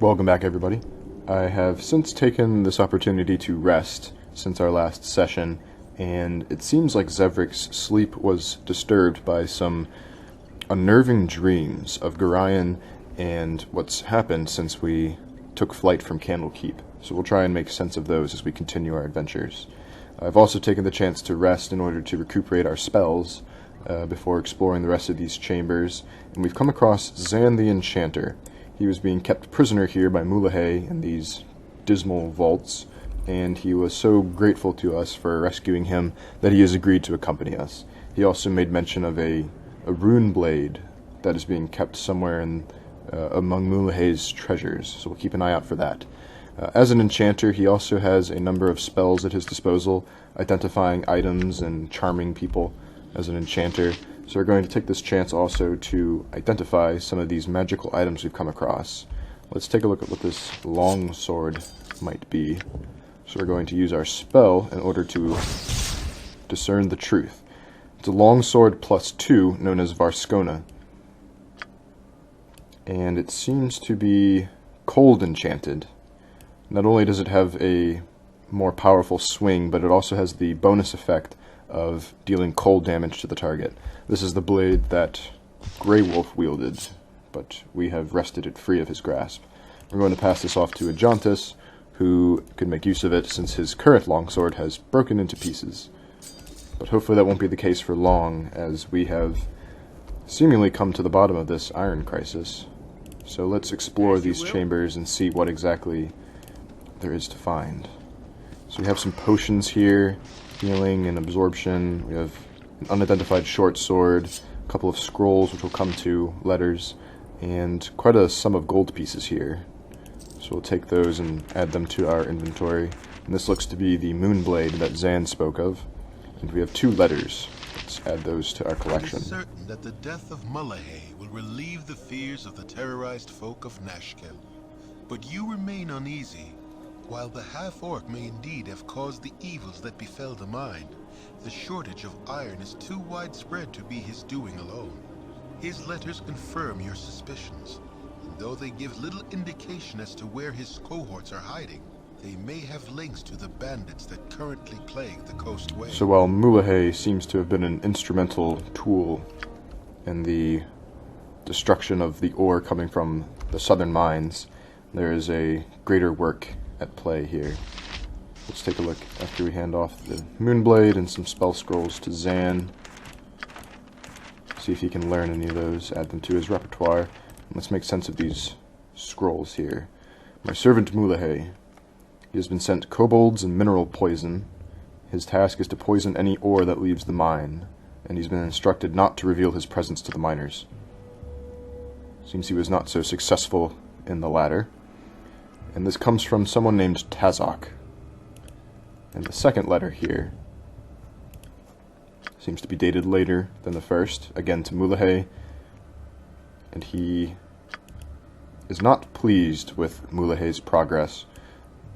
Welcome back, everybody. I have since taken this opportunity to rest since our last session, and it seems like Xevric's sleep was disturbed by some unnerving dreams of Gorion and what's happened since we took flight from Candlekeep. So we'll try and make sense of those as we continue our adventures. I've also taken the chance to rest in order to recuperate our spells before exploring the rest of these chambers, and we've come across Zan the Enchanter. He was being kept prisoner here by Mulahay in these dismal vaults, and he was so grateful to us for rescuing him that he has agreed to accompany us. He also made mention of a rune blade that is being kept somewhere among Mulahay's treasures, so we'll keep an eye out for that. As an enchanter, he also has a number of spells at his disposal, identifying items and charming people as an enchanter. So we're going to take this chance also to identify some of these magical items we've come across. Let's take a look at what this long sword might be. So we're going to use our spell in order to discern the truth. It's a long sword +2 known as Varskona. And it seems to be cold enchanted. Not only does it have a more powerful swing, but it also has the bonus effect of dealing cold damage to the target. This is the blade that Grey Wolf wielded, but we have wrested it free of his grasp. We're going to pass this off to Ajantis, who could make use of it since his current longsword has broken into pieces. But hopefully that won't be the case for long, as we have seemingly come to the bottom of this iron crisis. So let's explore these chambers and see what exactly there is to find. So we have some potions here, healing and absorption. We have an unidentified short sword, a couple of scrolls which will come to, letters, and quite a sum of gold pieces here. So we'll take those and add them to our inventory. And this looks to be the moon blade that Zan spoke of. And we have 2 letters. Let's add those to our collection. It is certain that the death of Mulahay will relieve the fears of the terrorized folk of Nashkel. But you remain uneasy. While the half-orc may indeed have caused the evils that befell the mine, the shortage of iron is too widespread to be his doing alone. His letters confirm your suspicions, and though they give little indication as to where his cohorts are hiding, they may have links to the bandits that currently plague the coastway. So while Mulahay seems to have been an instrumental tool in the destruction of the ore coming from the southern mines, there is a greater work at play here. Let's take a look after we hand off the Moonblade and some spell scrolls to Zan. See if he can learn any of those, add them to his repertoire. And let's make sense of these scrolls here. My servant Mulahay. He has been sent kobolds and mineral poison. His task is to poison any ore that leaves the mine, and he's been instructed not to reveal his presence to the miners. Seems he was not so successful in the latter. And this comes from someone named Tazok. And the second letter here seems to be dated later than the first, again to Mulahay. And he is not pleased with Mulahay's progress.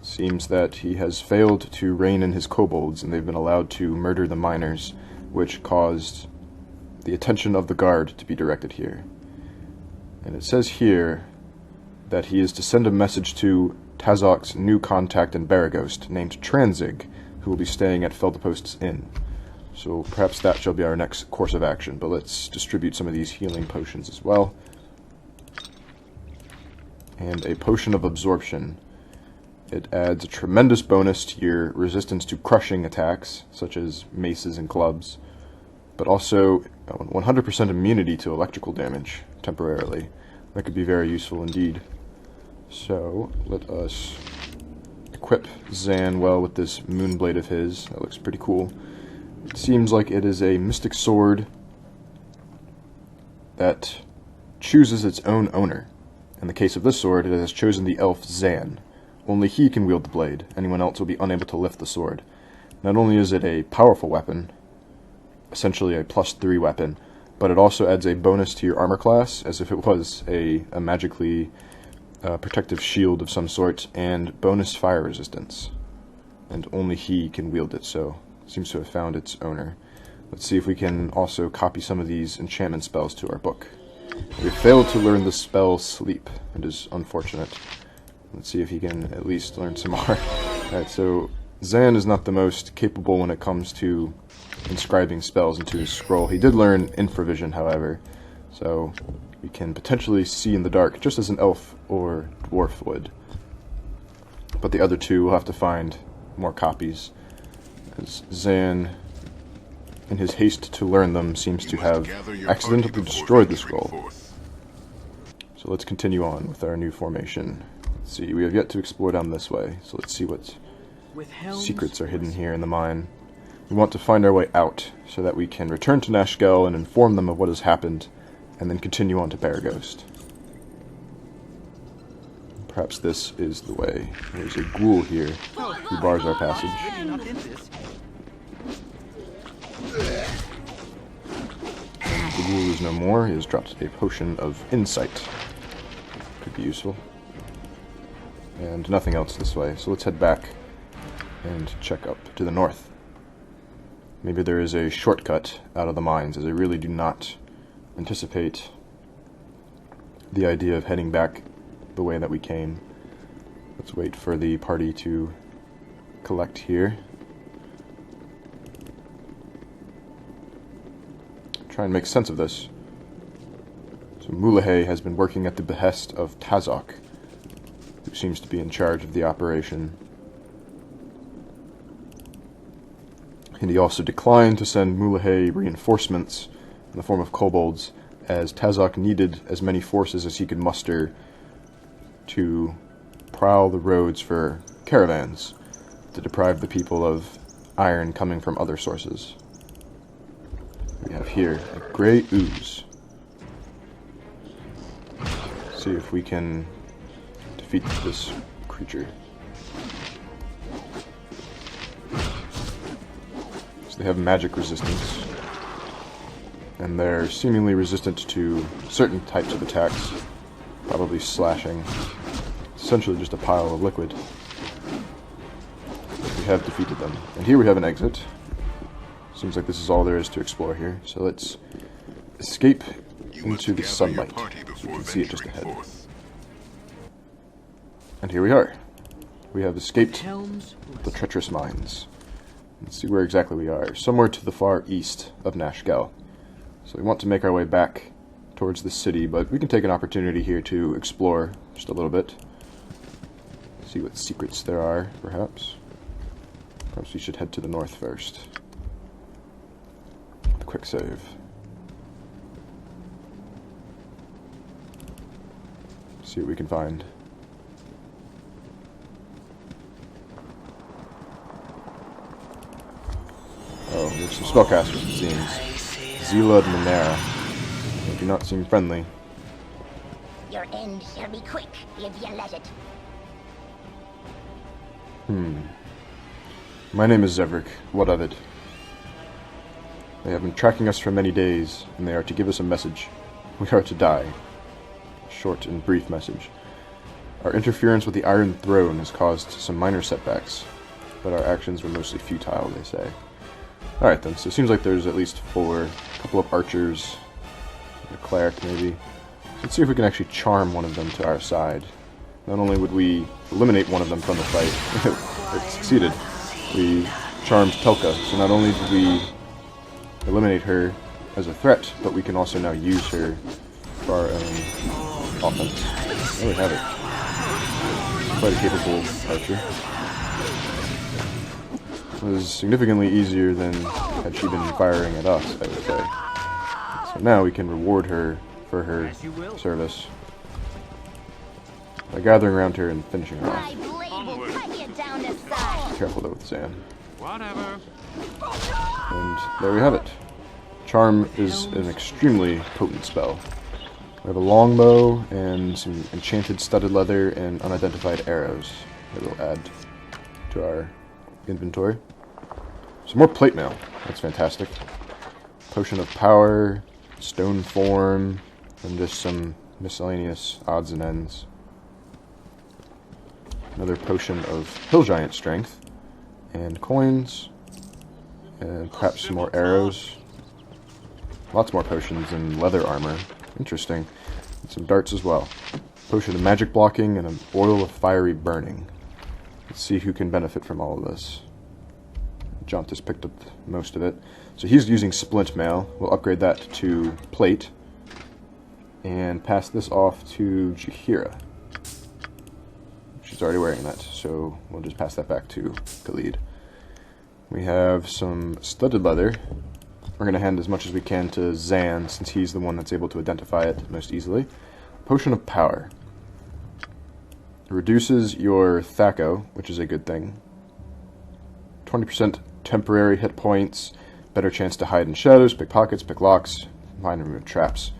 Seems that he has failed to rein in his kobolds, and they've been allowed to murder the miners, which caused the attention of the guard to be directed here. And it says here that he is to send a message to Tazok's new contact in Baragost, named Tranzig, who will be staying at Feldpost's Inn. So perhaps that shall be our next course of action, but let's distribute some of these healing potions as well. And a potion of absorption. It adds a tremendous bonus to your resistance to crushing attacks, such as maces and clubs, but also 100% immunity to electrical damage, temporarily. That could be very useful indeed. So, let us equip Zan well with this Moonblade of his. That looks pretty cool. It seems like it is a mystic sword that chooses its own owner. In the case of this sword, it has chosen the elf Zan. Only he can wield the blade. Anyone else will be unable to lift the sword. Not only is it a powerful weapon, essentially a +3 weapon, but it also adds a bonus to your armor class, as if it was a magically protective shield of some sort, and bonus fire resistance. And only he can wield it, so it seems to have found its owner. Let's see if we can also copy some of these enchantment spells to our book. We failed to learn the spell Sleep. It is unfortunate. Let's see if he can at least learn some more. Alright, so Zan is not the most capable when it comes to inscribing spells into his scroll. He did learn infravision, however, so we can potentially see in the dark, just as an elf or dwarf would. But the other two will have to find more copies, as Zan, in his haste to learn them, seems to have accidentally destroyed the scroll. So let's continue on with our new formation. Let's see, we have yet to explore down this way, so let's see what secrets are hidden here in the mine. We want to find our way out, so that we can return to Nashkel and inform them of what has happened, and then continue on to Baraghost. Perhaps this is the way. There's a ghoul here who bars our passage. And the ghoul is no more. He has dropped a potion of insight. Could be useful. And nothing else this way, so let's head back and check up to the north. Maybe there is a shortcut out of the mines, as I really do not anticipate the idea of heading back the way that we came. Let's wait for the party to collect here. Try and make sense of this. So Mulahay has been working at the behest of Tazok, who seems to be in charge of the operation. And he also declined to send Mulahay reinforcements in the form of kobolds, as Tazok needed as many forces as he could muster to prowl the roads for caravans, to deprive the people of iron coming from other sources. We have here a grey ooze. Let's see if we can defeat this creature. So they have magic resistance, and they're seemingly resistant to certain types of attacks, probably slashing. Essentially just a pile of liquid. We have defeated them. And here we have an exit. Seems like this is all there is to explore here. So let's escape into the sunlight. You can see it just ahead. And here we are. We have escaped the treacherous mines. Let's see where exactly we are. Somewhere to the far east of Nashkel. So we want to make our way back towards the city, but we can take an opportunity here to explore just a little bit. See what secrets there are, perhaps. Perhaps we should head to the north first. The quick save. See what we can find. Oh, there's some spellcasters, it seems. Zila and Minera. They do not seem friendly. Your end shall be quick, if you let it. My name is Xevric. What of it? They have been tracking us for many days, and they are to give us a message. We are to die. A short and brief message. Our interference with the Iron Throne has caused some minor setbacks, but our actions were mostly futile, they say. Alright then, so it seems like there's at least 4, a couple of archers, a cleric maybe. Let's see if we can actually charm one of them to our side. Not only would we eliminate one of them from the fight, it succeeded. We charmed Telka, so not only did we eliminate her as a threat, but we can also now use her for our own offense. There we have it. Quite a capable archer. It was significantly easier than had she been firing at us, I would say. So now we can reward her for her service by gathering around her and finishing her off. Careful though with Zan. Whatever. And there we have it. Charm is an extremely potent spell. We have a longbow and some enchanted studded leather and unidentified arrows that we'll add to our inventory. Some more plate mail. That's fantastic. Potion of power, stone form, and just some miscellaneous odds and ends. Another potion of hill giant strength, and coins, and perhaps some more arrows. Lots more potions and leather armor. Interesting. And some darts as well. potion of magic blocking, and an oil of fiery burning. Let's see who can benefit from all of this. Jontas picked up most of it. So he's using splint mail. We'll upgrade that to plate. And pass this off to Jaheira. She's already wearing that, so we'll just pass that back to Khalid. We have some studded leather. We're going to hand as much as we can to Zan, since he's the one that's able to identify it most easily. Potion of Power. It reduces your Thaco, which is a good thing. 20% temporary hit points, better chance to hide in shadows, pick pockets, pick locks, find and remove traps.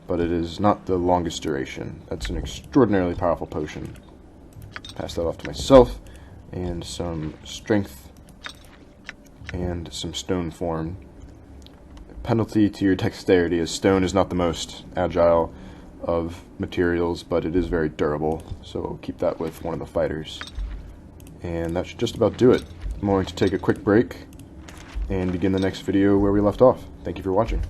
But it is not the longest duration. That's an extraordinarily powerful potion. Pass that off to myself, and some strength, and some stone form. Penalty to your dexterity, as stone is not the most agile of materials, but it is very durable, so we'll keep that with one of the fighters. And that should just about do it. I'm going to take a quick break and begin the next video where we left off. Thank you for watching.